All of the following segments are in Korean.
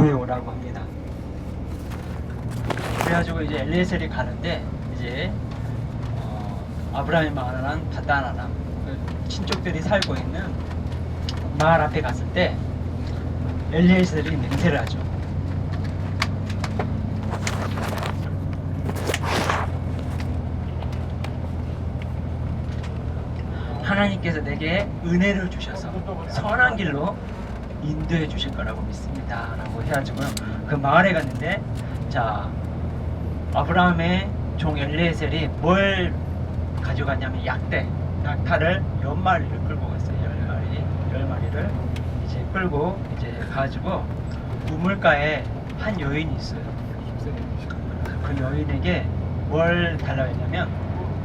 구해오라고 합니다. 그래가지고 이제 엘리에셀이 가는데 이제 아브라함이 말한 바단 아람 그 친족들이 살고 있는 마을 앞에 갔을 때 엘리에셀이 맹세를 하죠. 하나님께서 내게 은혜를 주셔서 선한 길로 인도해 주실 거라고 믿습니다 라고 해가지고 그 마을에 갔는데, 자, 아브라함의 종 엘리에셀이 뭘 가져갔냐면 낙타를 10마리를 끌고 갔어요. 10마리를 이제 끌고 이제 가지고 우물가에 한 여인이 있어요. 그 여인에게 뭘 달라고 했냐면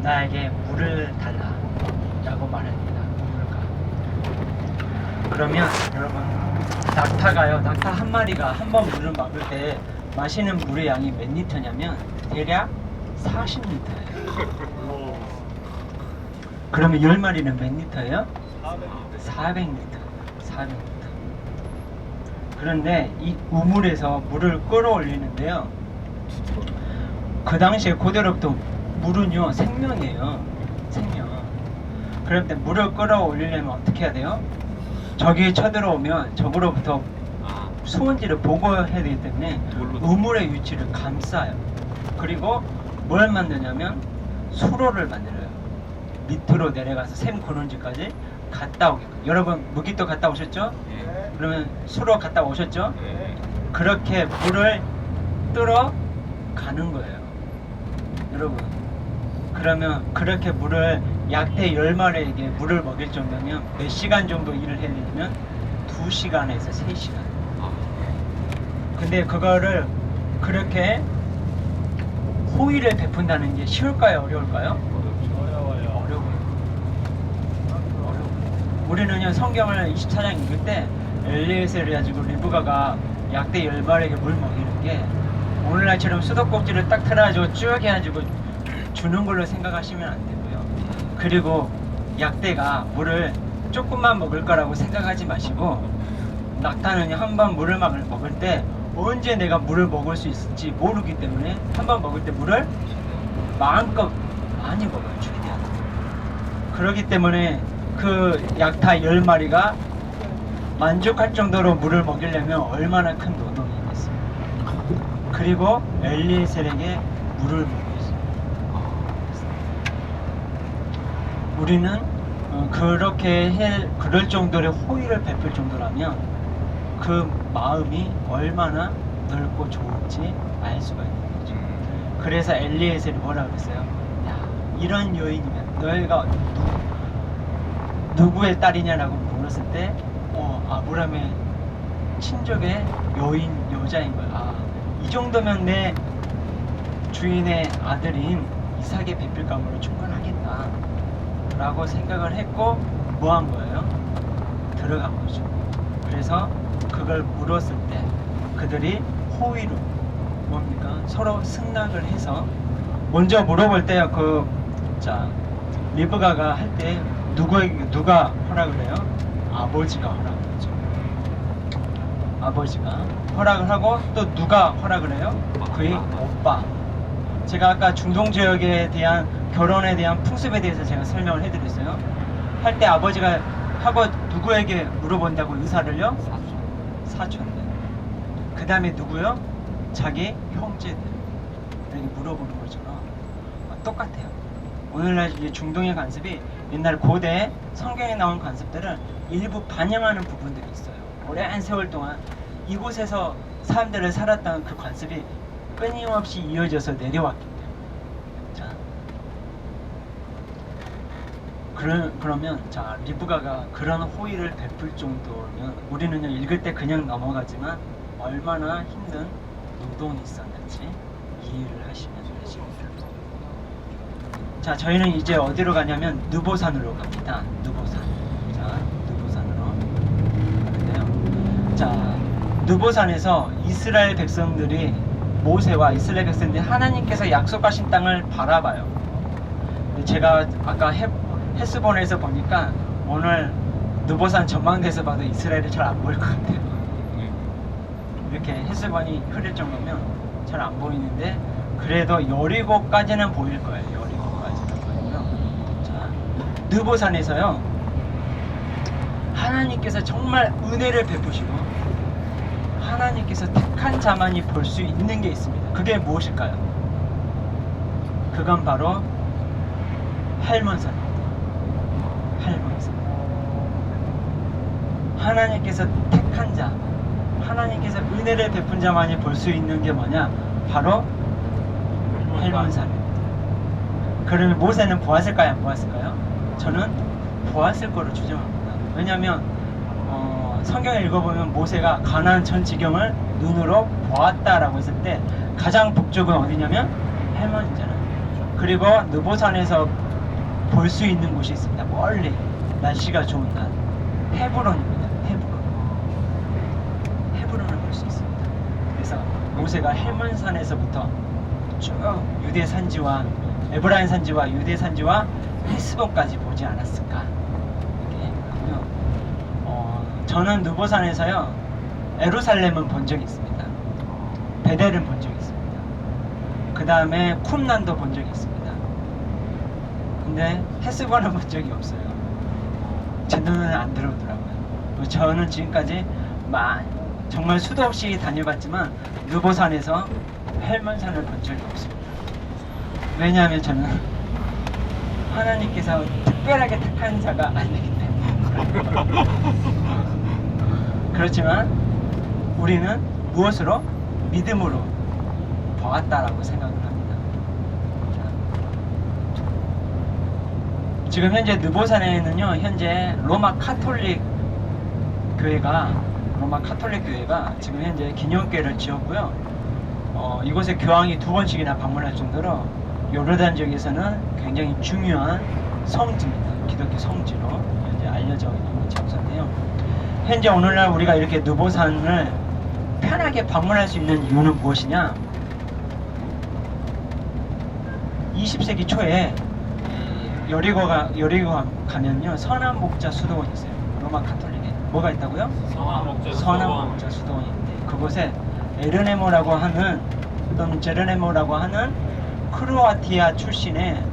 나에게 물을 달라 라고 말합니다. 우물가. 그러면 여러분, 낙타 한 마리가 한 번 물을 막을 때 마시는 물의 양이 몇 리터냐면 대략 40리터예요. 그러면 10마리는 몇 리터예요? 400리터. 그런데 이 우물에서 물을 끌어올리는데요, 그 당시에 고대로부터 물은요 생명이에요. 생명. 그럴 때 물을 끌어올리려면 어떻게 해야 돼요? 적이 쳐들어오면 적으로부터 수온지를 보고해야 되기 때문에 우물의 위치를 감싸요. 그리고 뭘 만드냐면 수로를 만들어요. 밑으로 내려가서 샘 고는지까지 갔다 오게끔. 여러분 무기도 갔다 오셨죠? 예. 그러면 수로 갔다 오셨죠? 예. 그렇게 물을 뚫어 가는 거예요. 여러분, 그러면 그렇게 물을 약대 10마리에게 물을 먹일 정도면 몇 시간 정도 일을 해야 되냐면 2시간에서 3시간. 근데 그거를 그렇게 호의를 베푼다는 게 쉬울까요? 어려울까요? 어려워요. 우리는요 성경을 24장 읽을 때 엘리에셀을 가지고 리브가가 약대 10마리에게 물 먹이는 게 오늘날처럼 수도꼭지를 딱 틀어가지고 쭉 해가지고 주는 걸로 생각하시면 안 되고요. 그리고 약대가 물을 조금만 먹을 거라고 생각하지 마시고, 낙타는 한 번 물을 먹을 때 언제 내가 물을 먹을 수 있을지 모르기 때문에 한 번 먹을 때 물을 마음껏 많이 먹어요. 최대한. 그렇기 때문에 그 약타 10마리가 만족할 정도로 물을 먹이려면 얼마나 큰 노동이겠어요. 그리고 엘리에셀에게 물을 먹였어요. 우리는 그럴 정도의 호의를 베풀 정도라면 그 마음이 얼마나 넓고 좋은지 알 수가 있는 거죠. 그래서 엘리에셀이 뭐라 그랬어요? 야, 이런 여인이면 너희가 누구의 딸이냐라고 물었을 때 아브라함의 친족의 여자인 거야. 아, 이 정도면 내 주인의 아들인 이삭의 베풀 감으로 충분하겠다 라고 생각을 했고 뭐 한 거예요? 들어간 거죠. 그래서 그걸 물었을 때 그들이 호의로 뭡니까? 서로 승낙을 해서 먼저 물어볼 때 리브가가 할 때 누가 허락을 해요? 아버지가 허락을 하죠. 아버지가 허락을 하고 또 누가 허락을 해요? 그의 오빠. 제가 아까 중동 지역에 대한 결혼에 대한 풍습에 대해서 제가 설명을 해드렸어요. 할 때 아버지가 하고 누구에게 물어본다고 의사를요? 사촌들. 그 다음에 누구요? 자기 형제들에게 물어보는 것처럼 똑같아요. 오늘날 중동의 관습이 옛날 고대 성경에 나온 관습들을 일부 반영하는 부분들이 있어요. 오랜 세월 동안 이곳에서 사람들을 살았던 그 관습이 끊임없이 이어져서 내려왔기 때문에. 자, 그러면 리브가가 그런 호의를 베풀 정도면 우리는요 읽을 때 그냥 넘어가지만 얼마나 힘든 노동이 있었는지 이해를 하시면 되십니다. 자, 저희는 이제 어디로 가냐면 느보산으로 갑니다. 느보산. 자, 느보산으로 가는데요. 자, 느보산에서 이스라엘 백성들이 모세와 이스라엘 백성들이 하나님께서 약속하신 땅을 바라봐요. 제가 아까 헤스본에서 보니까 오늘 느보산 전망대에서 봐도 이스라엘이 잘 안 보일 것 같아요. 이렇게 헬스관이 흐릴 정도면 잘 안 보이는데 그래도 여리고까지는 보일 거예요. 여리고까지는 보이고요. 자, 느보산에서요 하나님께서 정말 은혜를 베푸시고 하나님께서 택한 자만이 볼 수 있는 게 있습니다. 그게 무엇일까요? 그건 바로 할몬산입니다. 할몬산. 하나님께서 택한 자, 하나님께서 은혜를 베푼 자만이 볼 수 있는 게 뭐냐? 바로 할몬산입니다. 그러면 모세는 보았을까요? 안 보았을까요? 저는 보았을 거로 추정합니다. 왜냐하면 성경을 읽어보면 모세가 가나안 전 지경을 눈으로 보았다라고 했을 때 가장 북쪽은 어디냐면 할몬이잖아요. 그리고 느보산에서 볼 수 있는 곳이 있습니다. 멀리 날씨가 좋은 날 헤브론입니다. 헤브론을 볼 수 있습니다. 그래서 모세가 할몬산에서부터 쭉 유대 산지와 에브라임 산지와 유대 산지와 헤스본까지 보지 않았을까 이렇게 하고요. 저는 느보산에서요 에루살렘은 본 적이 있습니다. 베델은 본 적이 있습니다. 그 다음에 쿰난도 본 적이 있습니다. 근데 헤스본은 본 적이 없어요. 제 눈은 안 들어오더라고요. 저는 지금까지 정말 수도 없이 다녀봤지만 느보산에서 할몬산을 본 적이 없습니다. 왜냐하면 저는 하나님께서 특별하게 택한 자가 아니기 때문에. 그렇지만 우리는 무엇으로? 믿음으로 보았다라고 생각을 합니다. 지금 현재 느보산에는요 현재 로마 카톨릭 교회가 지금 현재 기념교회를 지었고요. 이곳에 교황이 2번씩이나 방문할 정도로 요르단 지역에서는 굉장히 중요한 성지입니다. 기독교 성지로 현재 알려져 있는 장소인데요. 현재 오늘날 우리가 이렇게 느보산을 편하게 방문할 수 있는 이유는 무엇이냐? 20세기 초에 여리고 가면요 선한 목자 수도원이 있어요. 로마 카톨릭에 뭐가 있다고요? 선한 목자 수도원이 있는데 그곳에 에르네모라고 하는 또는 제르네모라고 하는 크로아티아 출신의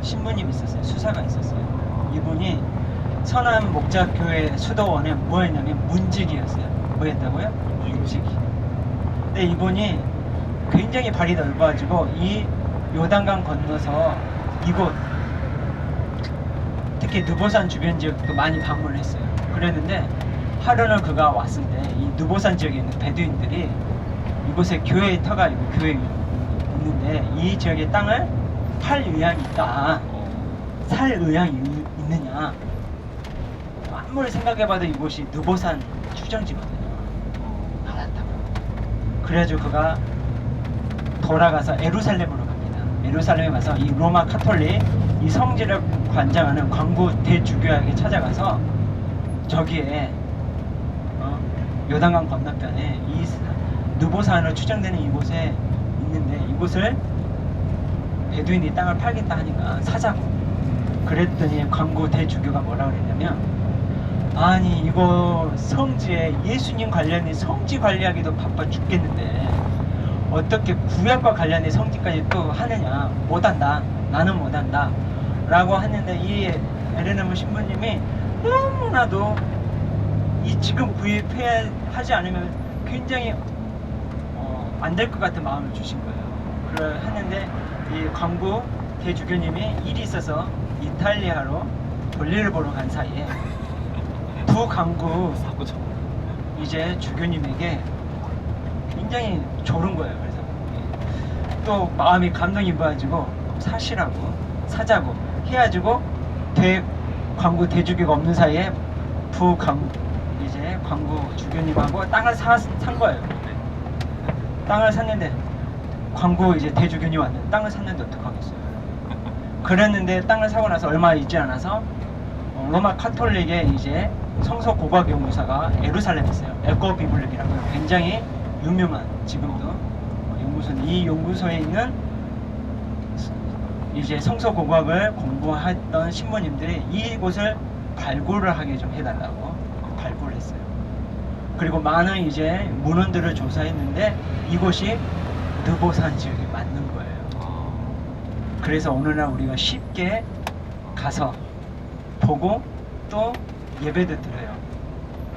신부님이 있었어요. 수사가 있었어요. 이분이 선한 목자교회 수도원에 뭐였냐면 문지기였어요. 뭐였다고요? 문지기. 근데 이분이 굉장히 발이 넓어가지고 이 요단강 건너서 이곳 특히 느보산 주변 지역도 많이 방문을 했어요. 그랬는데 하루는 그가 왔을 때 이 느보산 지역에 있는 베두인들이 이곳에 교회의 터가 있고 교회 있는데 이 지역의 땅을 팔 의향이 있다. 살 의향이 있느냐? 아무리 생각해봐도 이곳이 느보산 추정지거든요. 알았다고. 그래가지고 그가 돌아가서 에루살렘으로 갑니다. 에루살렘에 가서 이 로마 카톨릭 이 성지를 관장하는 광구 대주교에게 찾아가서 저기에 요단강 건너편에 이 느보산으로 추정되는 이곳에 있는데 이곳을 베두인이 땅을 팔겠다 하니까 사자고. 그랬더니 광구 대주교가 뭐라 그랬냐면 아니 이거 성지에 예수님 관련된 성지 관리하기도 바빠 죽겠는데 어떻게 구약과 관련된 성지까지 또 하느냐. 못한다. 나는 못한다 라고 했는데 이 에르네모 신부님이 너무나도 이 지금 구입해야 하지 않으면 굉장히 안 될 것 같은 마음을 주신 거예요. 했는데 이 광구 대주교님이 일이 있어서 이탈리아로 볼일을 보러 간 사이에 두 광구 이제 주교님에게 굉장히 졸은 거예요. 그래서 또 마음이 감동이 입어가지고 사자고 해가지고 광구 대주교가 없는 사이에 이제 광구 주교님하고 땅을 산 거예요. 땅을 샀는데 광구 이제 대주교님 왔는데 땅을 샀는데 어떡하겠어요. 그랬는데 땅을 사고 나서 얼마 있지 않아서 로마 카톨릭의 이제 성서 고고학 연구사가 에루살렘에 있어요. 에코 비블릭이라고 굉장히 유명한 지금도 연구소는 이 연구소에 있는 이제 성서 고고학을 공부했던 신부님들이 이곳을 발굴을 하게 좀 해달라고 발굴을 했어요. 그리고 많은 이제 문헌들을 조사했는데 이곳이 느보산 지역이 맞는 거예요. 그래서 오늘날 우리가 쉽게 가서 보고 또 예배도 드려요.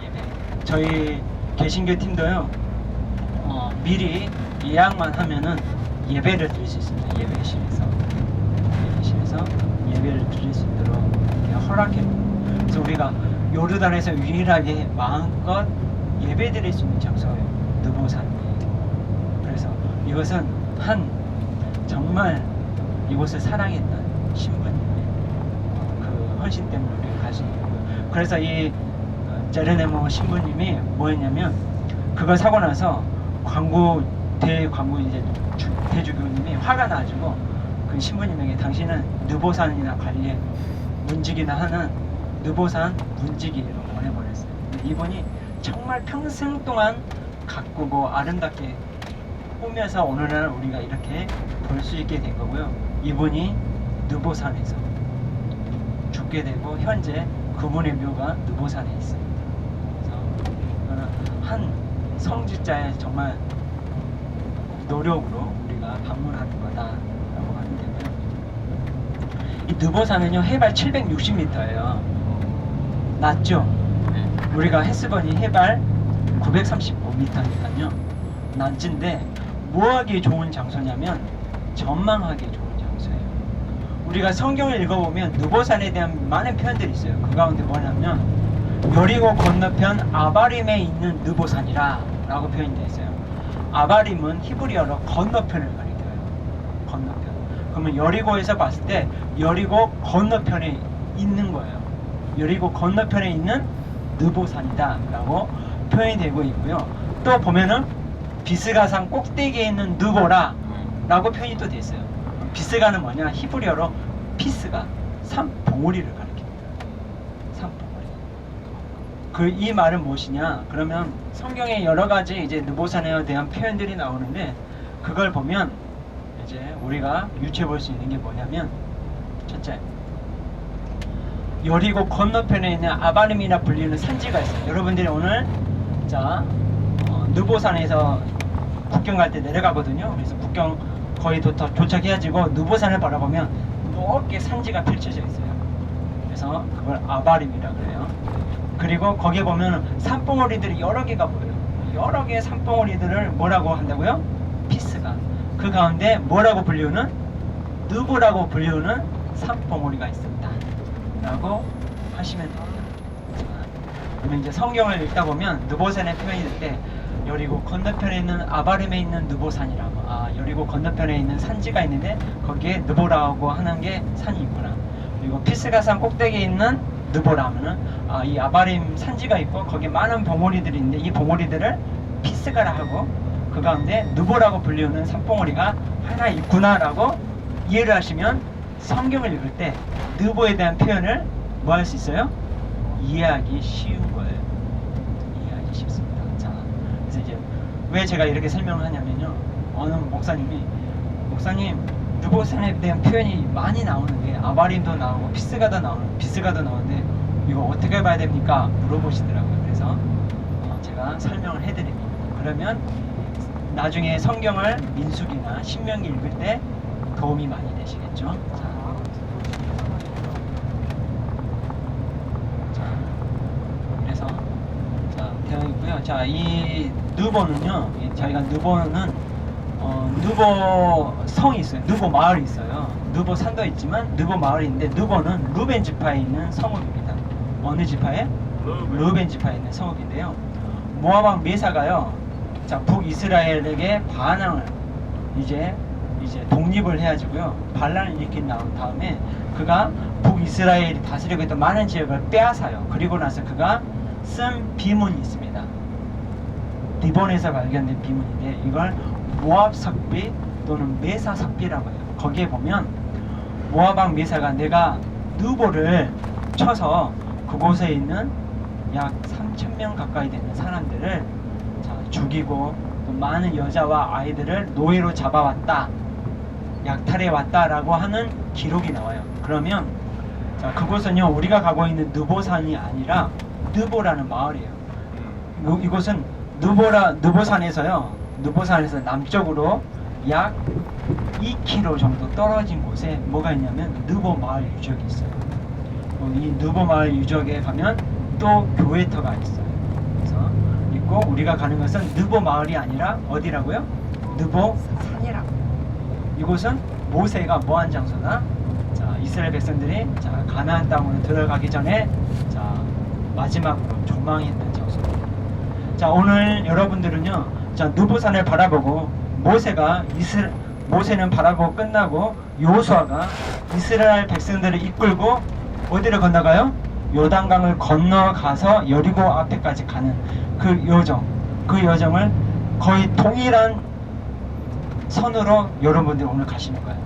예배. 저희 개신교 팀도요. 미리 예약만 하면은 예배를 드릴 수 있습니다. 예배실에서 예배를 드릴 수 있도록 이렇게 허락해요. 그래서 우리가 요르단에서 유일하게 마음껏 예배 드릴 수 있는 장소예요. 느보산이. 그래서 이것은 한 정말 이곳을 사랑했던 신부님의 그 헌신 때문에 우리가 갈 수 있는 거예요. 그래서 이 제르네모 신부님이 뭐였냐면 그걸 사고 나서 대광고 이제 대주교님이 화가 나가지고 그 신부님에게 당신은 느보산이나 관리해 문지기나 하는 느보산 문지기로 보내버렸어요. 이분이 정말 평생 동안 가꾸고 아름답게 꾸며서 오늘날 우리가 이렇게 볼 수 있게 된 거고요. 이분이 느보산에서 죽게 되고 현재 그분의 묘가 느보산에 있습니다. 그래서 이거는 한 성직자의 정말 노력으로 우리가 방문하는 거다라고 하면 되고요. 이 느보산은요 해발 760m예요. 낮죠? 우리가 헤스번이 해발 935m니까요. 낮은데 뭐하기 좋은 장소냐면 전망하기 좋은 장소예요. 우리가 성경을 읽어보면 느보산에 대한 많은 표현들이 있어요. 그 가운데 뭐냐면 여리고 건너편 아바림에 있는 느보산이라 라고 표현이 되어 있어요. 아바림은 히브리어로 건너편을 가리켜요. 건너편. 그러면 여리고에서 봤을 때 여리고 건너편에 있는 거예요. 여리고 건너편에 있는 느보산이다 라고 표현이 되고 있고요. 또 보면은 비스가산 꼭대기에 있는 느보라 라고 표현이 또 됐어요. 비스가는 뭐냐? 히브리어로 피스가 산봉우리를 가리킵니다. 산봉우리. 이 말은 무엇이냐? 그러면 성경에 여러 가지 이제 느보산에 대한 표현들이 나오는데 그걸 보면 이제 우리가 유추해 볼 수 있는 게 뭐냐면 첫째, 여리고 건너편에 있는 아바림이라 불리는 산지가 있어요. 여러분들이 오늘 느보산에서 국경 갈 때 내려가거든요. 그래서 국경 거의 도착해가지고 느보산을 바라보면 넓게 산지가 펼쳐져 있어요. 그래서 그걸 아바림이라 그래요. 그리고 거기에 보면 산봉우리들이 여러 개가 보여요. 여러 개의 산봉우리들을 뭐라고 한다고요? 피스가. 그 가운데 뭐라고 불리우는? 느보라고 불리우는 산봉우리가 있습니다 라고 하시면 됩니다. 그러면 이제 성경을 읽다 보면 느보산의 표현이 될 때 여리고 건너편에 있는 아바림에 있는 느보산이라고, 여리고 건너편에 있는 산지가 있는데 거기에 느보라고 하는 게 산이 있구나. 그리고 피스가산 꼭대기에 있는 느보라 하면은 이 아바림 산지가 있고 거기에 많은 봉우리들이 있는데 이 봉우리들을 피스가라 하고 그 가운데 느보라고 불리우는 산봉우리가 하나 있구나라고 이해를 하시면 성경을 읽을 때 느보에 대한 표현을 뭐 할 수 있어요? 이해하기 쉬운 거예요. 이해하기 쉽습니다. 자, 그래서 이제 왜 제가 이렇게 설명을 하냐면요. 어느 목사님 느보산에 대한 표현이 많이 나오는데 아바림도 나오고 비스가도 나오는데 이거 어떻게 봐야 됩니까? 물어보시더라고요. 그래서 제가 설명을 해드립니다. 그러면 나중에 성경을 민수기나 신명기 읽을 때 도움이 많이 되시겠죠? 그래서 되어 있고요. 자, 이 느보는요, 저희가 느보는 느보 성이 있어요. 느보 마을이 있어요. 느보 산도 있지만 느보 마을이 있는데 느보는 루벤 지파에 있는 성읍입니다. 어느 지파에? 루벤 지파에 있는 성읍인데요. 모압 왕 메사가요. 자, 북이스라엘에게 반항을 이제 독립을 해가지고요. 반란을 일으킨 다음에 그가 북이스라엘이 다스리고 있던 많은 지역을 빼앗아요. 그리고 나서 그가 쓴 비문이 있습니다. 리본에서 발견된 비문인데 이걸 모압 석비 또는 메사 석비라고 해요. 거기에 보면 모압 왕 메사가 내가 느보를 쳐서 그곳에 있는 약 3,000명 가까이 되는 사람들을 죽이고 또 많은 여자와 아이들을 노예로 잡아왔다, 약탈해 왔다라고 하는 기록이 나와요. 그러면 그곳은요 우리가 가고 있는 느보산이 아니라 느보라는 마을이에요. 이곳은 느보산에서요. 느보산에서 남쪽으로 약 2km 정도 떨어진 곳에 뭐가 있냐면 느보 마을 유적이 있어요. 이 느보 마을 유적에 가면 또 교회터가 있어요. 그래서 있고 우리가 가는 것은 느보 마을이 아니라 어디라고요? 느보 산이라고. 이곳은 모세가 뭐한 장소다? 자, 이스라엘 백성들이 자, 가나안 땅으로 들어가기 전에 자, 마지막으로 조망했던 장소입니다. 자, 오늘 여러분들은요, 자, 느보산을 바라보고 모세는 바라보고 끝나고 여호수아가 이스라엘 백성들을 이끌고 어디를 건너가요? 요단강을 건너가서 여리고 앞에까지 가는 그 여정을 거의 동일한 선으로 여러분들이 오늘 가시는 거예요.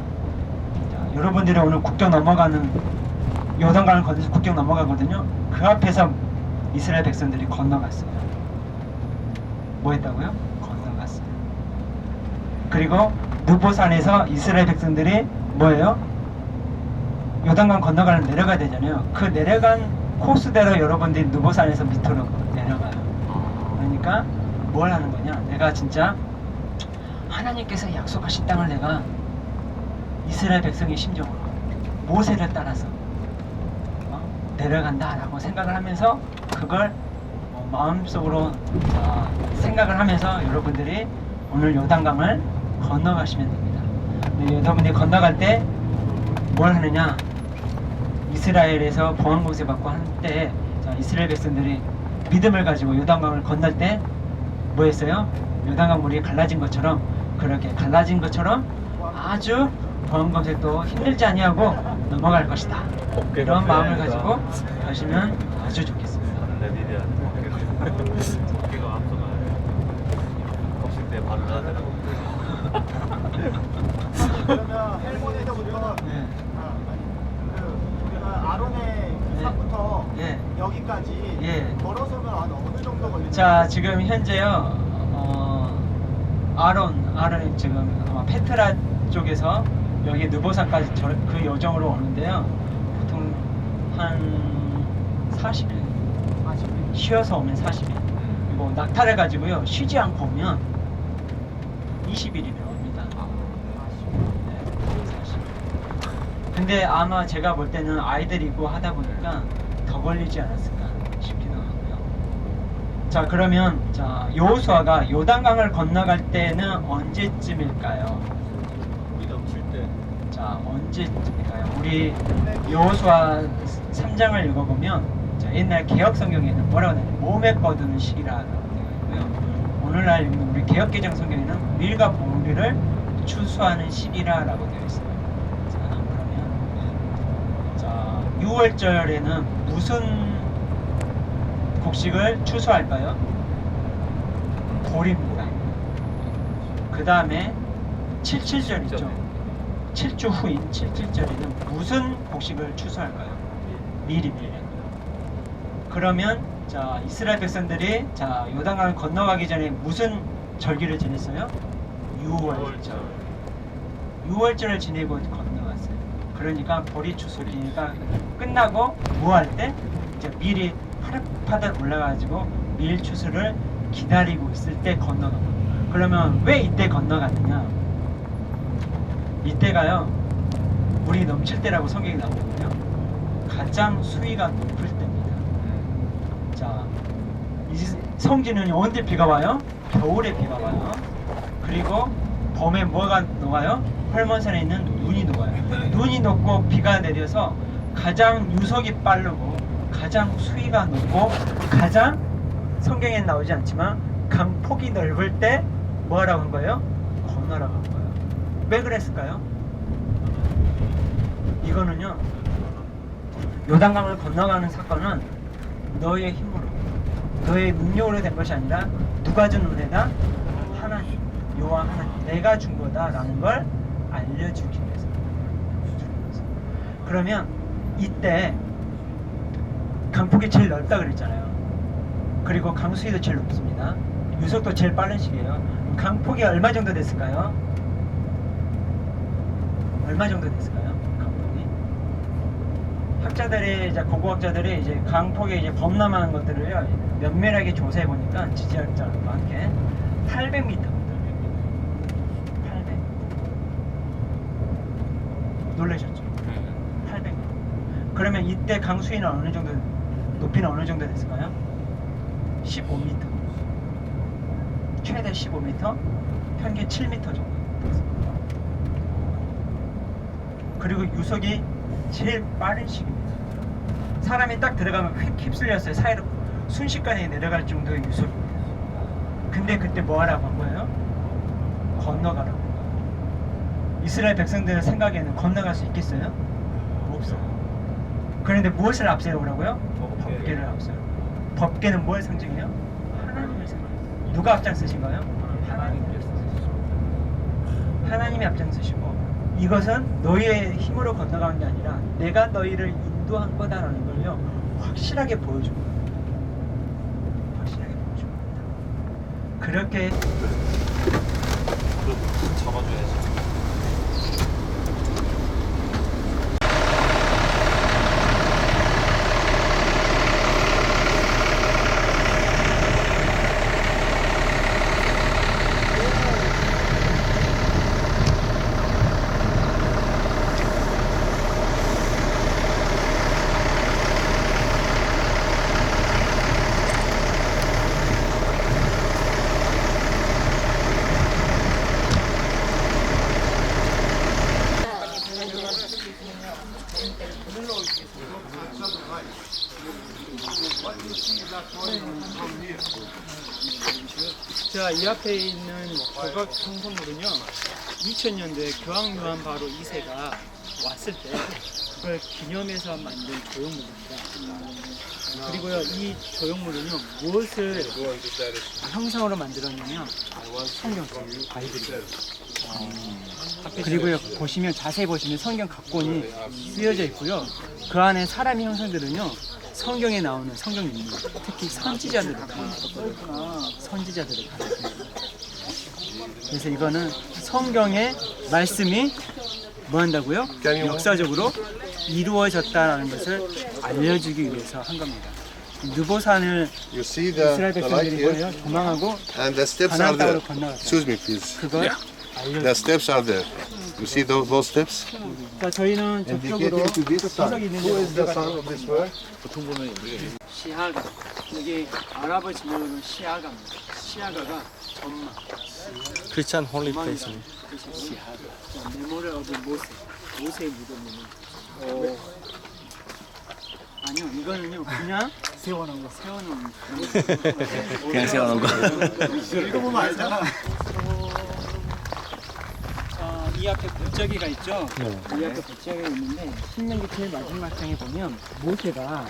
자, 여러분들이 오늘 국경 넘어가는 요단강을 건너서 국경 넘어가거든요. 그 앞에서 이스라엘 백성들이 건너갔어요. 뭐 했다고요? 건너갔어요. 그리고 느보산에서 이스라엘 백성들이 뭐예요? 요단강 건너가는 내려가야 되잖아요. 그 내려간 코스대로 여러분들이 느보산에서 밑으로 내려가요. 그러니까 뭘 하는 거냐? 내가 진짜 하나님께서 약속하신 땅을 내가 이스라엘 백성의 심정으로 모세를 따라서 내려간다라고 생각을 하면서 그걸 마음속으로 생각을 하면서 여러분들이 오늘 요단강을 건너가시면 됩니다. 근데 여러분들이 건너갈 때 뭘 하느냐? 이스라엘에서 보안공세 받고 한때 이스라엘 백성들이 믿음을 가지고 요단강을 건널 때 뭐 했어요? 요단강 물이 갈라진 것처럼 그렇게 갈라진 것처럼 아주 보안검색도 힘들지 아니하고 넘어갈 것이다. 이런 마음을 가지고 가시면 아주 좋겠습니다. 어깨가 앞서가요. 없을 때 발을 하더라고. 그러면 헬몬에서부터 네. 우리가 아론의 산부터 예. 여기까지 예. 걸어서면 어느 정도 걸리나요? 자, 지금 현재요. 아론이 지금 아마 페트라 쪽에서 여기 느보산까지 그 여정으로 오는데요. 보통 한 40일. 쉬어서 오면 40일. 그리고 낙타를 가지고요. 쉬지 않고 오면 20일이면 옵니다. 네, 40일. 근데 아마 제가 볼 때는 아이들이 있고 하다 보니까 더 걸리지 않았을까 싶기도 하고요. 자, 그러면 자, 여호수아가 요단강을 건너갈 때는 언제쯤일까요? 이 넘칠 때. 자, 언제쯤일까요? 우리 여호수아 3장을 읽어보면 자, 옛날 개혁 성경에는 뭐라고 되냐? 몸에 거두는 시기라고 되어 있고요. 오늘날 읽는 우리 개혁개정 성경에는 밀과 보리를 추수하는 시기라고 되어 있어요. 자, 그러면 자, 6월절에는 무슨 곡식을 추수할까요? 보리입니다. 그 다음에 77절 있죠. 7주 후인 77절에는 무슨 곡식을 추수할까요? 밀입니다. 그러면 자, 이스라엘 백성들이 자, 요단강을 건너가기 전에 무슨 절기를 지냈어요? 6월절. 6월절을 지내고 건너갔어요. 그러니까 보리 추수기가 끝나고 뭐 할 때? 이제 밀이 파릇파릇 올라가지고 밀 추수를 기다리고 있을 때 건너가는 거예요. 그러면 왜 이때 건너갔느냐? 이때가요, 물이 넘칠 때라고 성경이 나오거든요. 가장 수위가 높을 때입니다. 자, 이 성지는 언제 비가 와요? 겨울에 비가 와요. 그리고 봄에 뭐가 녹아요? 헐몬산에 있는 눈이 녹아요. 눈이 녹고 비가 내려서 가장 유속이 빠르고 가장 수위가 높고 가장 성경에는 나오지 않지만 강폭이 넓을 때 뭐하라고 한 거예요? 건너라고 한 거예요. 왜 그랬을까요? 이거는요, 요단강을 건너가는 사건은 너의 힘으로, 너의 능력으로 된 것이 아니라 누가 준 은혜다? 하나님, 여호와 하나님, 내가 준 거다라는 걸 알려주기 위해서. 그러면 이때 강폭이 제일 넓다 그랬잖아요. 그리고 강수위도 제일 높습니다. 유속도 제일 빠른 시기예요. 강폭이 얼마 정도 됐을까요? 얼마 정도 됐을까요? 강폭이 학자들이 이제 고고학자들이 이제 강폭에 이제 범람하는 것들을요 면밀하게 조사해 보니까 지질학자와 함께 800m. 800. 놀라셨죠? 800. 그러면 이때 강수위는 어느 정도 높이는 어느 정도 됐을까요? 15m. 최대 15m, 평균 7m 정도 됐습니다. 그리고 유속이 제일 빠른 시기입니다. 사람이 딱 들어가면 휙 휩쓸렸어요. 사이로 순식간에 내려갈 정도의 유속입니다. 근데 그때 뭐 하라고 한 거예요? 건너가라고. 이스라엘 백성들의 생각에는 건너갈 수 있겠어요? 없어요. 그런데 무엇을 앞세우라고요? 법궤를 앞세워. 법궤는 뭘 상징해요? 하나님을 상징해요. 누가 앞장서신가요? 하나님께서. 하나님이 앞장서시고 이것은 너희의 힘으로 건너가는 게 아니라 내가 너희를 인도한 거다라는 걸요 확실하게 보여준 거예요. 확실하게 보여준 겁니다. 그렇게 잡아줘야지. 자, 이 앞에 있는 조각 성선물은요 2000년도에 교황 요한 바로 2세가 왔을 때 그걸 기념해서 만든 조형물입니다. 그리고요 이 조형물은요 무엇을 형상으로 만들었냐면 성경 바이블이에요. 그리고요 보시면 자세히 보시면 성경 각본이 쓰여져 있고요 그 안에 사람의 형상들은요 성경에 나오는 성경 인물, 특히 선지자들을 가리킵니다. 그래서 이거는 성경의 말씀이 뭐 한다고요? 역사적으로 이루어졌다는 것을 알려주기 위해서 한 겁니다. 느보산을 You see the 이스라엘 light 백성들이 here? 뭐예요? 도망하고 And the steps 가나안 are there. 땅으로 건너갔어요. Excuse me, please. 그걸 The 알려주고. steps are there. You see those steps? 자, 저희는 저쪽으로 Indicating to this son. 구석이 있는데 Who is the 어디가 son of this world? 보통 보면 우리가 시아가. 여기 아랍어 지명으로는 시아가입니다. 시아가가 전망. 크리스찬 홀리 플레이스. 시아가. 메모를 얻은 모세의 무덤이는. 아니요, 이거는요 그냥 세워놓은 거. 그냥 세워놓은 거. 읽어보면 알잖아. 이 앞에 골짜기가 있죠? 이 앞에 골짜기가 있는데 신명기 제일 마지막 장에 보면 모세가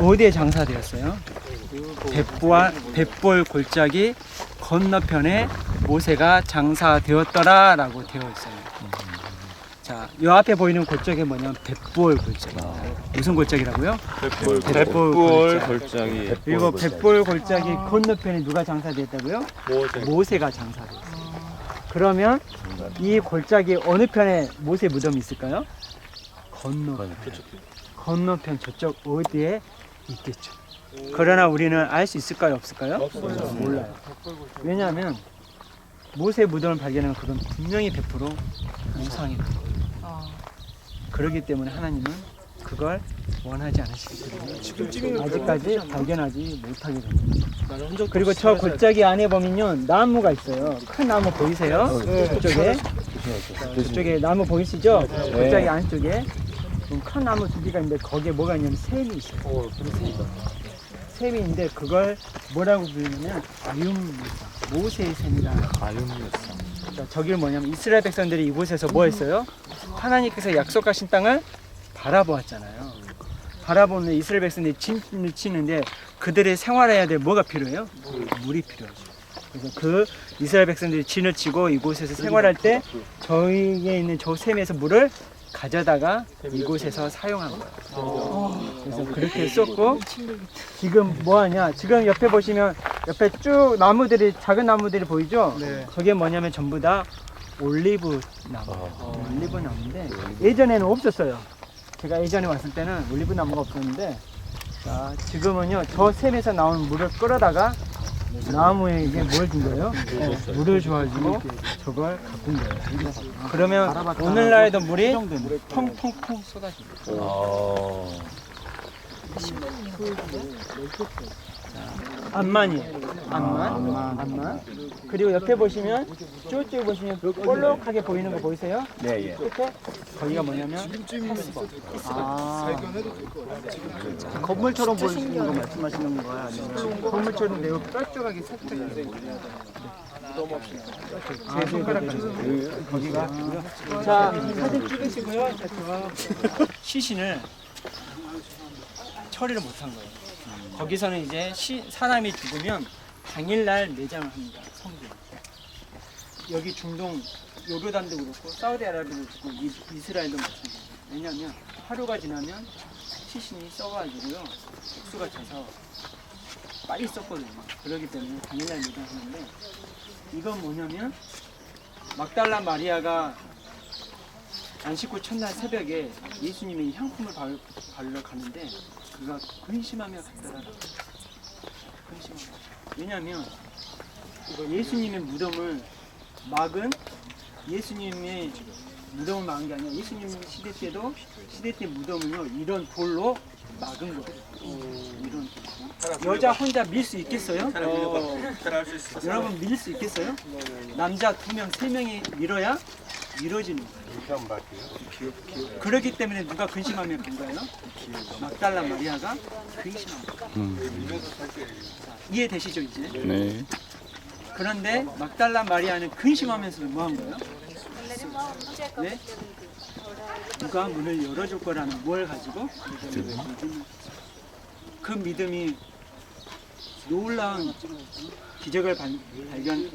어디에 장사되었어요? 벳볼 골짜기 건너편에 모세가 장사되었더라 라고 되어 있어요. 자, 이 앞에 보이는 골짜기 뭐냐면 벳볼 골짜기입니다. 무슨 골짜기라고요? 벳볼 골짜기. 그리고 벳볼 골짜기 건너편에 누가 장사되었다고요? 모세가 장사되었어요. 그러면 이 골짜기 어느 편에 모세 무덤이 있을까요? 건너편 저쪽 어디에 있겠죠. 그러나 우리는 알 수 있을까요? 없을까요? 몰라요. 왜냐하면 모세 무덤을 발견하면 그건 분명히 100% 우상이다. 그렇기 때문에 하나님은 그걸 원하지 않으시거든요. 아직까지 발견하지 못하게 됩니다. 그리고 저 골짜기 안에 보면요 나무가 있어요. 큰 나무 보이세요? 저쪽에 나무 보이시죠? 골짜기 안쪽에 큰 나무 두 개가 있는데 거기에 뭐가 있냐면 샘이 있어요. 샘이 있는데 그걸 뭐라고 부르냐면 아윤무사, 모세의 샘이다. 자, 저기는 뭐냐면 이스라엘 백성들이 이곳에서 뭐 했어요? 하나님께서 약속하신 땅을 바라보았잖아요. 바라보는 이스라엘 백성들이 진을 치는데 그들의 생활해야 될 뭐가 필요해요? 물이 필요하죠. 그래서 그 이스라엘 백성들이 진을 치고 이곳에서 생활할 때 저희에 있는 저 샘에서 물을 가져다가 이곳에서 사용한 거예요. 그래서 그렇게 썼고 지금 뭐 하냐? 지금 옆에 보시면 옆에 쭉 나무들이 작은 나무들이 보이죠? 저게 뭐냐면 전부 다 올리브 나무예요. 올리브 나무인데 예전에는 없었어요. 제가 예전에 왔을 때는 올리브 나무가 없었는데, 자, 지금은요, 저 샘에서 나오는 물을 끌어다가 나무에 이게 뭘 준 거예요? 물을 줘가지고 저걸 가꾼 거예요. 그러면 오늘날에도 물이 펑펑펑 쏟아집니다. 암만이에요. 암만. 그리고 옆에 보시면 쭉쭉 보시면 볼록하게 보이는 거 보이세요? 네, 예. 끝에 거기가 뭐냐면 건물처럼 보이시는 거 말씀하시는 거야? 아니면 건물처럼 매우 뾰족하게 살짝 제 손가락 거기가 자 사진 찍으시고요. 자, 저 시신을 처리를 못한 거예요. 거기서는 이제 사람이 죽으면 당일날 매장을 합니다. 성전. 여기 중동 요르단도 그렇고 사우디아라비아도 그렇고 이스라엘도 마찬가지예요. 왜냐하면 하루가 지나면 시신이 썩어가지고요 육수가 차서 빨리 썩거든요. 그렇기 때문에 당일날 매장하는데 이건 뭐냐면 막달라 마리아가 안식구 첫날 새벽에 예수님의 향품을 바르러 가는데 그가 근심하며 갔더라. 근심하며. 왜냐하면 예수님의 무덤을 막은 예수님의 무덤을 막은 게 아니라 예수님 시대 때 무덤을요 이런 돌로 막은 거예요. 이런 돌. 여자 혼자 밀 수 있겠어요? 여러분 밀 수 있겠어요? 남자 2명, 3명이 밀어야 밀어지는 거예요. 그렇기 때문에 누가 근심하며 간 거예요? 막달라 마리아가 근심한 거예요. 이해되시죠 이제? 네. 그런데 막달라 마리아는 근심하면서도 뭐 한 거예요? 네? 누가 문을 열어줄 거라는 뭘 가지고? 그 믿음이 놀라운 기적을 발견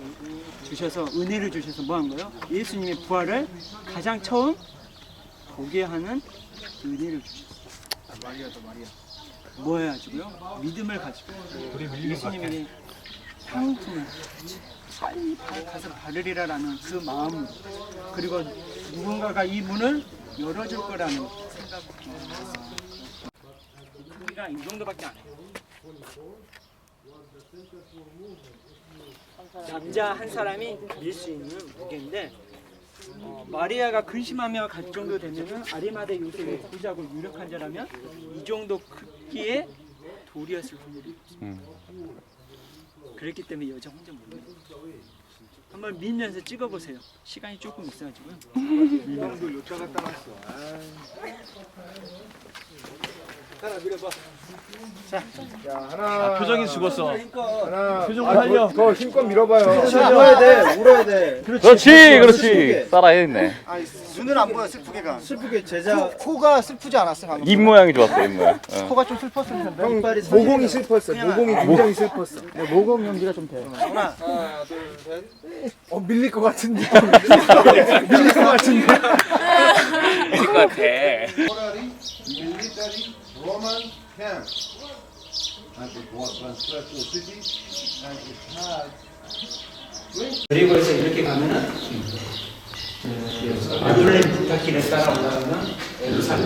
주셔서 은혜를 주셔서 뭐 한 거예요? 예수님의 부활을 가장 처음 보게 하는 은혜를 주셨어요. 뭐 해가지고요? 믿음을 가지고 예수님에게 향품을 빨리 가서 바르리라라는 그 마음으로 그리고 누군가가 이 문을 열어줄 거라는 생각으로 크기가 이 정도밖에 안 해요. 남자 한 사람이 밀 수 있는 무게인데 마리아가 근심하며 갈 정도 되면은 아리마대 요셉의 부자고 유력한 자라면 이 정도 크기의 돌이었을 확률이 있습니다. 그랬기 때문에 여자 혼자 못 밀어요. 한번 밀면서 찍어보세요. 시간이 조금 있어가지고요. 형도 요자 갖다 놨어. 하나 밀어봐. 자, 하나. 표정이 죽었어. 하나. 표정 살려. 더 힘껏 밀어봐요. 울어야 돼. 울어야 돼. 그렇지. 따라했네. 아니, 눈은 안 보여 슬프게 가. 슬프게 제자 코가 슬프지 않았어 방금. 입 모양이 좋았어, 입 모양. 코가 좀 슬펐을 텐데. 형 모공이 슬펐어. 모공이 굉장히 슬펐어. 모공 연기가 좀 돼요. 하나, 둘, 셋. 밀릴 것 같은데. 밀릴 것 같은데. 것 같아. military Roman camp, and it was transferred to a city, and it had 그리고에서 이렇게 가면은 아둘렘 부탁길을 따라 올라가면 예루살렘.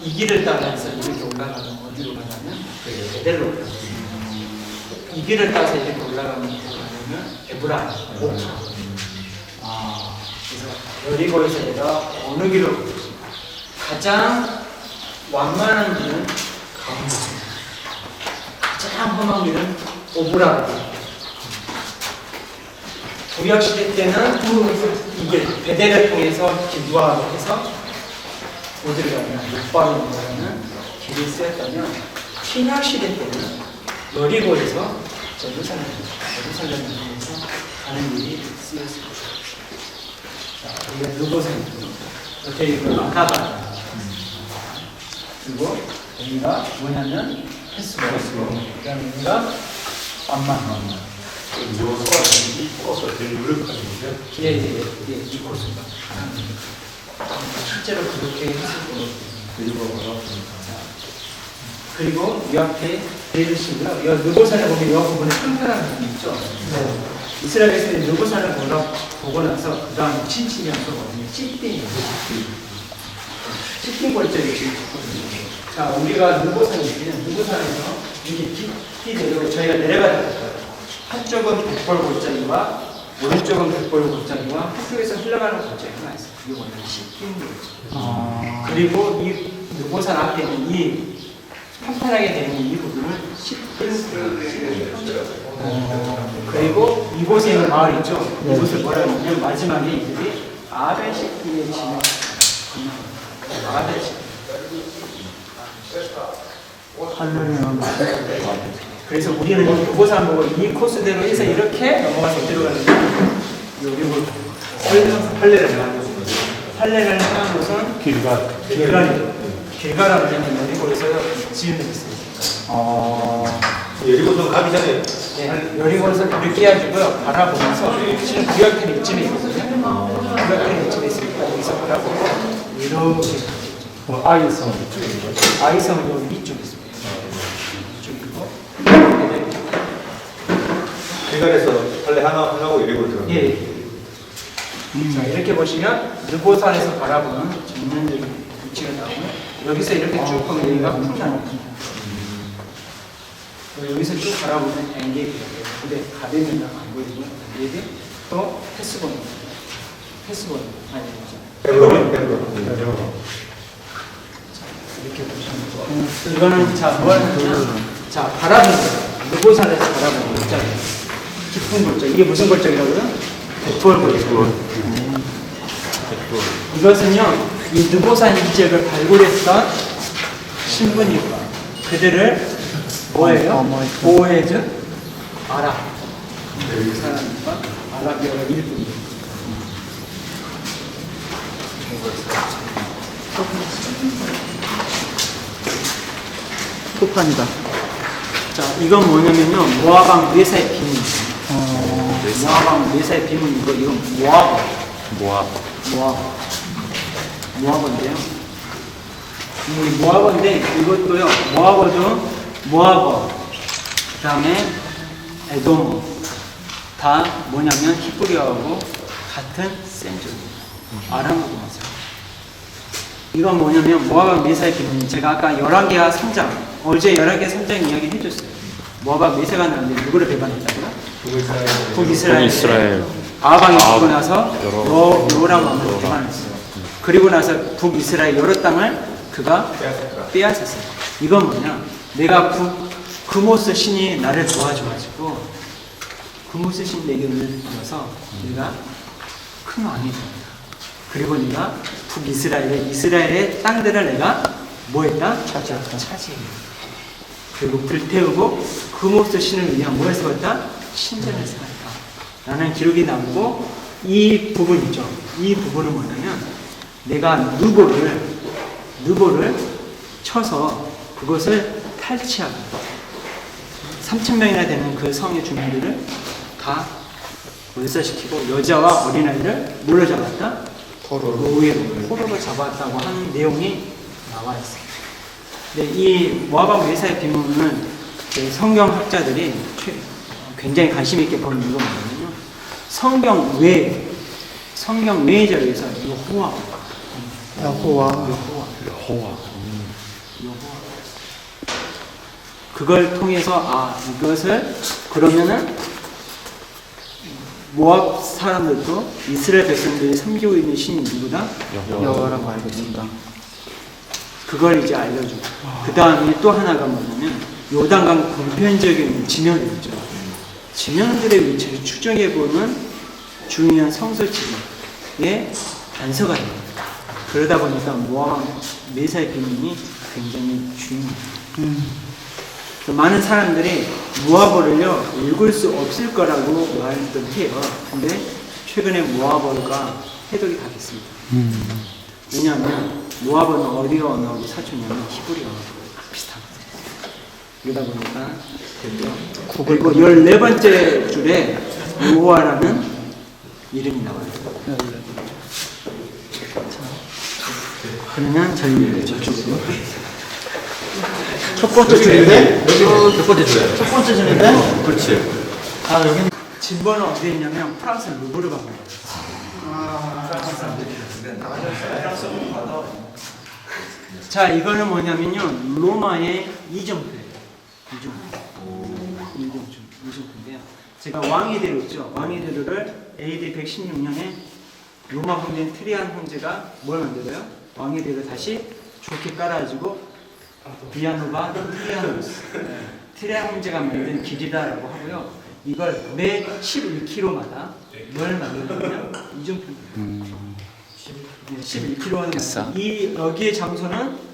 이 길을 따라서 이렇게 올라가면 어디로 가냐면 베델로 올라가요. 이 길을 따라서 이렇게 올라가면 에브라, 목차. 그래서 여리고에서 내가 어느 길로 가장 완만한 길은 가운데, 가장 험한 길은 오브라고. 구약 시대 때는 이게 베델을 통해서 기부하고 해서 어디를 가면 육바로 넘어가는 길이 쓰였다면 신약 시대 때는 여리고에서 예루살렘을 통해서 가는 길이 쓰였습니다. 자, 우리가 누구세요? 이렇게 이거 아카바. 그리고 여기가 뭐냐면 헬스버스고, 그다음에 여기가 암만. 예, 이 코스가. 실제로 그렇게 했을 그리고 이 앞에 내주시고요. 이 느보산을 보면 이 부분에 평탄한 부분이 있죠. 이스라엘에서 느보산을 보고 나서 그 다음 친친이 앞서거든요. 찐띵이에요. 치킨 골짜기 지금 있거든요. 자, 우리가 누보산이 있으면 누보산에서 이렇게 깊이 내려고 저희가 내려가야 될 거예요. 한쪽은 백벌 골짜기와 오른쪽은 백벌 골짜기와 한쪽에서 흘러가는 골짜기가 하나 있어요. 이게 뭐냐면 치킨 골짜기. 그리고 이 누보산 앞에 있는 이 판판하게 되는 이 부분을 그리고 이곳에 있는 마을 있죠? 이곳을 뭐라고 하냐면 마지막에 이들이 아벨시키에 지는 아벨시키. 그래서 우리는 이곳을 보고 이 코스대로 해서 이렇게 넘어가서 어디로 가는지 여기 할례를 하는 거죠. 할례를 하는 것은 길가라고 하면 여리고에서 지은 데 있어요. 여리고선 가기 전에 네, 여리고에서 이렇게 해가지고요 바라보면서 지금 구역들이 이쯤에 있거든요. 구역들이 이쯤에 있으니까 여기서 바라보고 이렇게 아이성은 여기 이쪽에 있습니다. 이쪽이고 길갈에서 할래 하나고 여리고 들어. 예. 자 이렇게 보시면 느보산에서 바라보는 전면적인 위치가 나오고 여기서 이렇게 쭉 보면 여기가 풍랑입니다. 여기서 쭉 바라보면 엔게이트가 돼요. 근데 가변이 안 보이고 여기 또 패스본 아니죠. 이렇게 보시면 이거는 자 뭐하냐면 자 바라보는 느보산에서 바라보는 골짜기 깊은 골짜기 이게 무슨 골짜기라고요? 백돌 골짜기. 이것은요 이 느보산 이적을 발굴했던 신분이고 그들을 뭐예요? 보호해준 아랍 그 사람과 아랍이어가 일꾼이에요. 소판이다. 자, 이건 뭐냐면요, 모아방 뇌사의 비밀. 모아방 뇌사의 비밀이고, 이건 모아버인데요. 이 모아버인데, 이것도요, 모아버, 그 다음에 에돔, 다 뭐냐면 히브리어하고 같은 센조입니다. 아람하고 맞아요. 이건 뭐냐면 모아방 메사의 비밀. 제가 아까 11개와 3장 어제 11개 3장 이야기 해줬어요. 모아방 메사가 나는데 누구를 배반했다고요? 북이스라엘. 아방이 죽고 나서 여호람 왕을 배반했어요. 그리고 나서 북이스라엘 여러 땅을 그가 빼앗았어요. 이건 뭐냐? 내가 그모스 신이 나를 도와줘가지고 그모스 신 내게 은혜를 주어서 내가 큰 왕이 됩니다. 그리고 내가 이스라엘의 땅들을 내가 뭐했다? 차지했다. 그리고 불태우고 그모스 신을 위한 뭘 세웠다? 신전을 세웠다. 라는 기록이 나오고 이 부분이죠. 이 부분은 뭐냐면 내가 누보를 쳐서 그것을 탈취하고 3,000명이나 되는 그 성의 주민들을 다 몰살시키고 여자와 어린아이를 물로 잡았다? 포로로 잡았다고 하는 내용이 나와 있습니다. 네, 이 모아방 메사의 비밀은 성경학자들이 굉장히 관심 있게 보는 이유가 뭐냐면요. 성경 외의 자료에서 여호와 그걸 통해서 이것을 그러면은 모압 사람들도 이스라엘 백성들이 섬기고 있는 신이 누구다? 여호와라고 알고 있습니다. 그걸 이제 알려주고 그 다음에 또 하나가 뭐냐면 요단강 보편적인 지명들 있죠. 지명들의 위치를 추정해보는 중요한 성서지에 단서가 됩니다. 그러다 보니까 모압 메사의 비밀이 굉장히 중요해요. 많은 사람들이 모아버를요 읽을 수 없을 거라고 말도 해요. 근데 최근에 모아버가 해독이 다 됐습니다. 왜냐하면 모아버는 어디가 언어하고 사촌이냐면 히브리어 비슷한 거예요. 그러다 보니까 됐고요. 그리고 14번째 줄에 여호와라는 이름이 나와요. 그러면 저희 저쪽으로 첫 번째 줄인데? 첫 번째 줄이야. 첫 번째 줄인데? 그렇지. 여기 진번은 어디에 있냐면 프랑스 루브르가 보여요. 자, 이거는 뭐냐면요, 로마의 이정표예요. 이정표인데요. 제가 왕위대로 있죠. 왕위대로를 AD 116년에 로마 황제인 트리안 황제가 뭘 만들어요? 왕위대로 다시 좋게 깔아가지고 비아노바 트리아노스, 트리안 황제가 만든 길이다라고 하고요. 이걸 매 11km마다 뭘 만들냐면 이정표입니다. 11km 하는 됐어. 이 여기의 장소는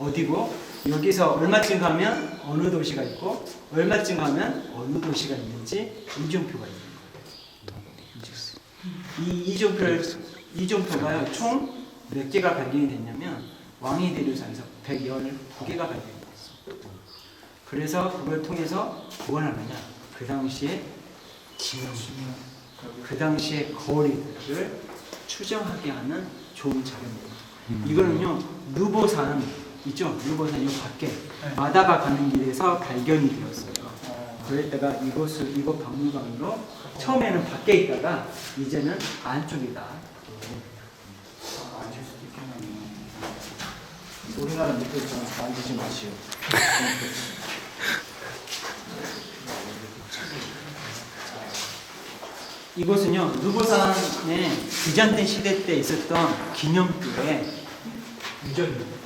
어디고 여기서 얼마쯤 가면 어느 도시가 있고 얼마쯤 가면 어느 도시가 있는지 이정표가 있는 거예요. 이정표가요 총 몇 개가 발견이 됐냐면 왕위 대료사에서 112개가 발견이 됐어. 그래서 그걸 통해서 뭘 하느냐? 그 당시에 지명, 그 당시의 거리들을 추정하게 하는 좋은 자료입니다. 이거는요 누보산 있죠? 누보산 이 밖에 마다바 가는 길에서 발견이 되었어요. 그럴 때가 이곳 박물관으로 처음에는 밖에 있다가 이제는 안쪽이다. 우리나라 밑에 좀 만지지 마시오. 이곳은요 누보산의 비잔틴 시대 때 있었던 기념교의 유적입니다.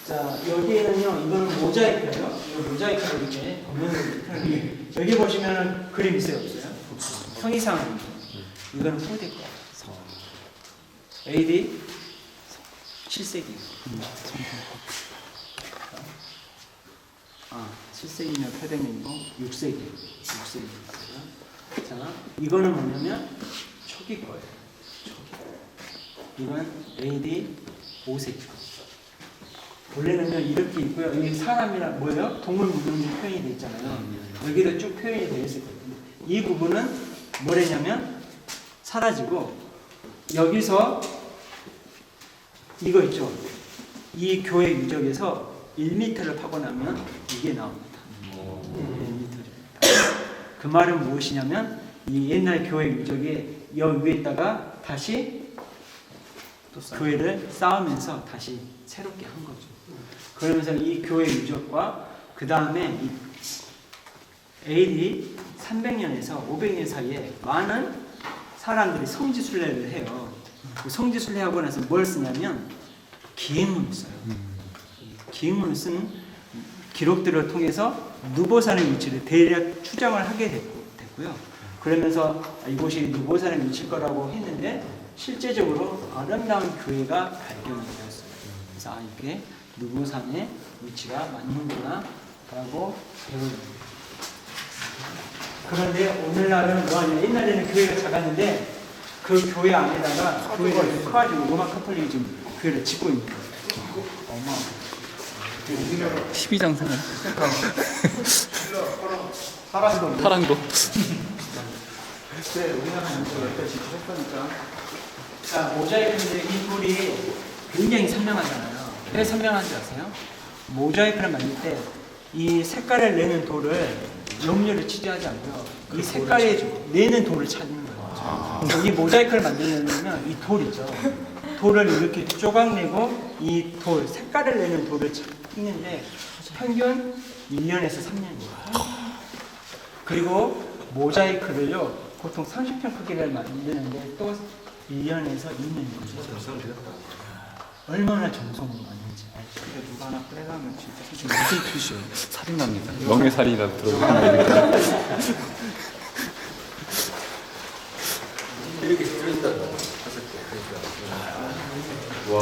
자 여기에는요 이거는 모자이크예요. 이 모자이크로 이렇게 보면 여기 보시면 그림 있어요 없어요? 성의상 이거는 후대거 AD 7세기. 7세기면 800년이고 6세기. 자, 이거는 뭐냐면 초기 거예요. 이건 AD 5세기. 원래는요 이렇게 있고요. 여기 사람이나 뭐예요? 동물 무덤이 표현이 돼 있잖아요. 여기도 쭉 표현이 되어 있을 거예요. 이 부분은 뭐랬냐면 사라지고 여기서 이거 있죠. 이 교회 유적에서 1m를 파고 나면 이게 나옵니다. 1m. 그 말은 무엇이냐면 이 옛날 교회 유적이 여 위에다가 다시 교회를 쌓으면서 다시 새롭게 한 거죠. 그러면서 이 교회 유적과 그 다음에 AD 300년에서 500년 사이에 많은 사람들이 성지순례를 해요. 그 성지순례하고 나서 뭘 쓰냐면 기행문을 써요. 기행문을 쓴 기록들을 통해서 누보산의 위치를 대략 추정을 하게 됐고요. 그러면서 이곳이 누보산의 위치일 거라고 했는데 실제적으로 아름다운 교회가 발견이 되었어요. 그래서 이렇게 누보산의 위치가 맞는구나 라고 배워집니다. 그런데 오늘날은 뭐하냐, 옛날에는 교회가 작았는데 그 교회 안에다가 교회가 이렇게 커가지고 로마 카톨릭이 지금 교회를 짓고 있는 거예요. 어마어마해요. 12장생을 사랑도 파랑도 그때 우리나라 문제가 옆에 지켜했으니까. 자, 모자이크인데 이 돌이 굉장히 선명하잖아요. 왜 선명한지 아세요? 모자이크를 만들 때 이 색깔을 내는 돌을 염료를 취재하지 않고요. 이 색깔에 내는 돌을 찾는 거예요. 이 모자이크를 만들려면 이 돌이죠. 돌을 이렇게 조각내고 이 돌, 색깔을 내는 돌을 찾는데 평균 1년에서 3년이에요. 그리고 모자이크를요, 보통 30편 크기를 만드는데 또 1년에서 2년이 걸려요. 얼마나 정성으로 만든지. 근데 누가 하나 빼가면 진짜 무슨 뜻이에요? 살인합니다. 명예살인이라도 들어보면 이렇게 들어있다. 와,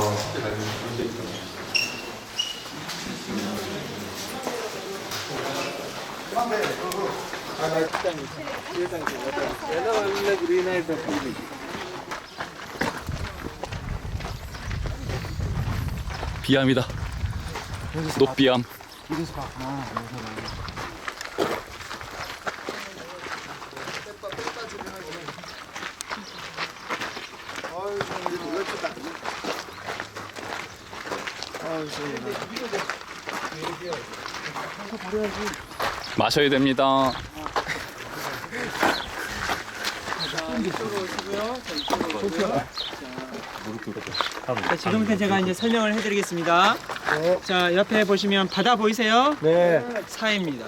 비암이다. 높비암. 이래서 봤구나. 마셔야 됩니다. 이쪽으로 오시고요. 자, 이쪽으로 오시고요. 자, 자, 지금부터 제가 이제 설명을 해드리겠습니다. 네. 자, 옆에 보시면 바다 보이세요? 네. 사해입니다.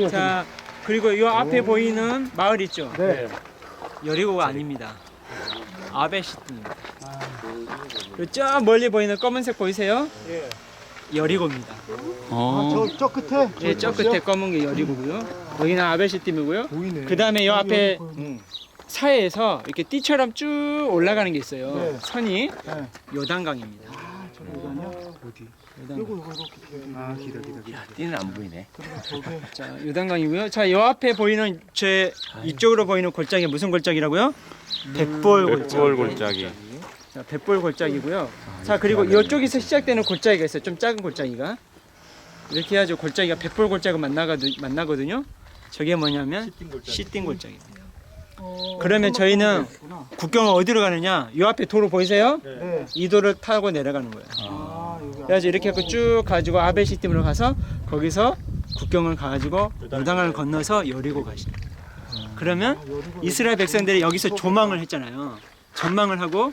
자, 그리고 이 앞에 보이는 마을 있죠? 네. 여리고가 아닙니다. 아베시트입니다. 그리고 저 멀리 보이는 검은색 보이세요? 예. 여리고입니다. 어. 저 끝에. 예, 저 끝에 검은 게 여리고고요. 여기는 아베시팀이고요. 보이네. 그 다음에 이 앞에 보이네. 사해에서 이렇게 띠처럼 쭉 올라가는 게 있어요. 네. 선이 네. 요단강입니다. 어디? 요단강. 요거 이렇게. 아, 기다. 띠는 안 보이네. 저게. 자, 요단강이고요. 자, 요 앞에 보이는 제 이쪽으로 보이는 골짜기 무슨 골짜기라고요? 백볼 골짜기. 백볼 골짜기. 자, 백볼 골짜기고요. 자, 그리고 이쪽에서 시작되는 골짜기가 있어요. 좀 작은 골짜기가. 이렇게 해야죠. 골짜기가 백볼 골짜기가 만나거든요. 저게 뭐냐면 시띵 골짜기입니다. 그러면 저희는 국경을 어디로 가느냐? 이 앞에 도로 보이세요? 네. 이 도를 타고 내려가는 거예요. 아, 여기. 그래서 이렇게 해서 쭉 가지고 아베시팀으로 가서 거기서 국경을 가지고 요단강을 건너서 여리고 가시는 거예요. 그러면 이스라엘 백성들이 여기서 조망을 했잖아요. 전망을 하고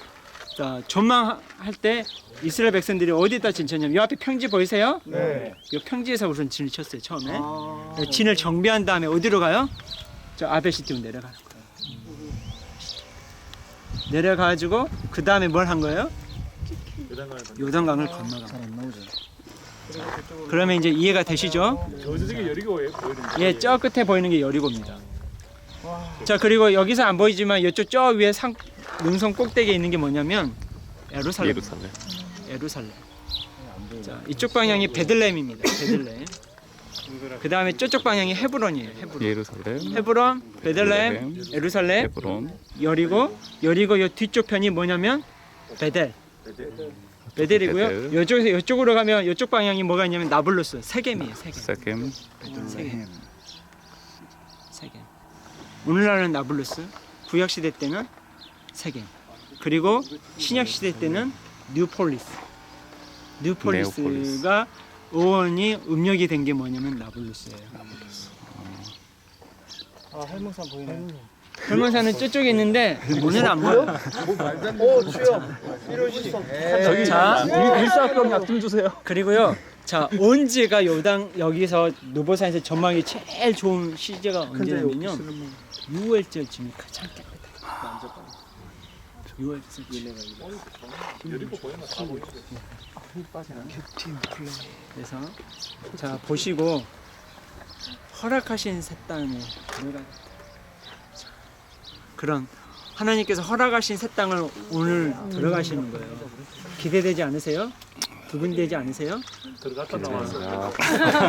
자, 전망할 때 이스라엘 백성들이 어디다 진쳤냐면 이 앞에 평지 보이세요? 네. 이 평지에서 우선 진을 쳤어요. 처음에 아. 진을 정비한 다음에 어디로 가요? 저 아베시팀으로 내려가는 거예요. 내려가지고 그 다음에 뭘 한 거예요? 요단강을 건너가. 그러면 이제 이해가 되시죠? 예, 저 끝에 보이는 게 여리고입니다. 자, 그리고 여기서 안 보이지만 이쪽 저 위에 능선 꼭대기에 있는 게 뭐냐면 예루살렘. 예루살렘. 자, 이쪽 방향이 베들레헴입니다. 베들레헴. 그 다음에 저쪽 방향이 헤브론이에요. 헤브론. 예루살렘. 헤브론, 베들레헴, 예루살렘, 헤브론. 여리고 요 뒤쪽 편이 뭐냐면 베델이고요. 베델. 요쪽에서 요쪽으로 가면 요쪽 방향이 뭐가 있냐면 나블루스, 세겜이에요. 세겜. 세겜. 세겜. 오늘날은 나블루스, 구약 시대 때는 세겜. 그리고 신약 시대 때는 뉴폴리스가 오원이 음력이 된 게 뭐냐면 나블루스예요. 아, 해문산 보이네. 혈문산은 저쪽에 있는데 오늘 안 보여. 주여. 이러시죠. 자, 일사병 약좀 주세요. 그리고요. 자, 언제가 여기서 노보산에서 전망이 제일 좋은 시제가 언제냐면요. 6월절쯤이 가장 깨끗해요. 6월절쯤. 그래서 자, 보시고 허락하신 새 땅에 들어가. 그런 하나님께서 허락하신 새 땅을 오늘 들어가시는 거예요. 기대되지 않으세요? 두근대지 않으세요? 들어갔다 나왔어.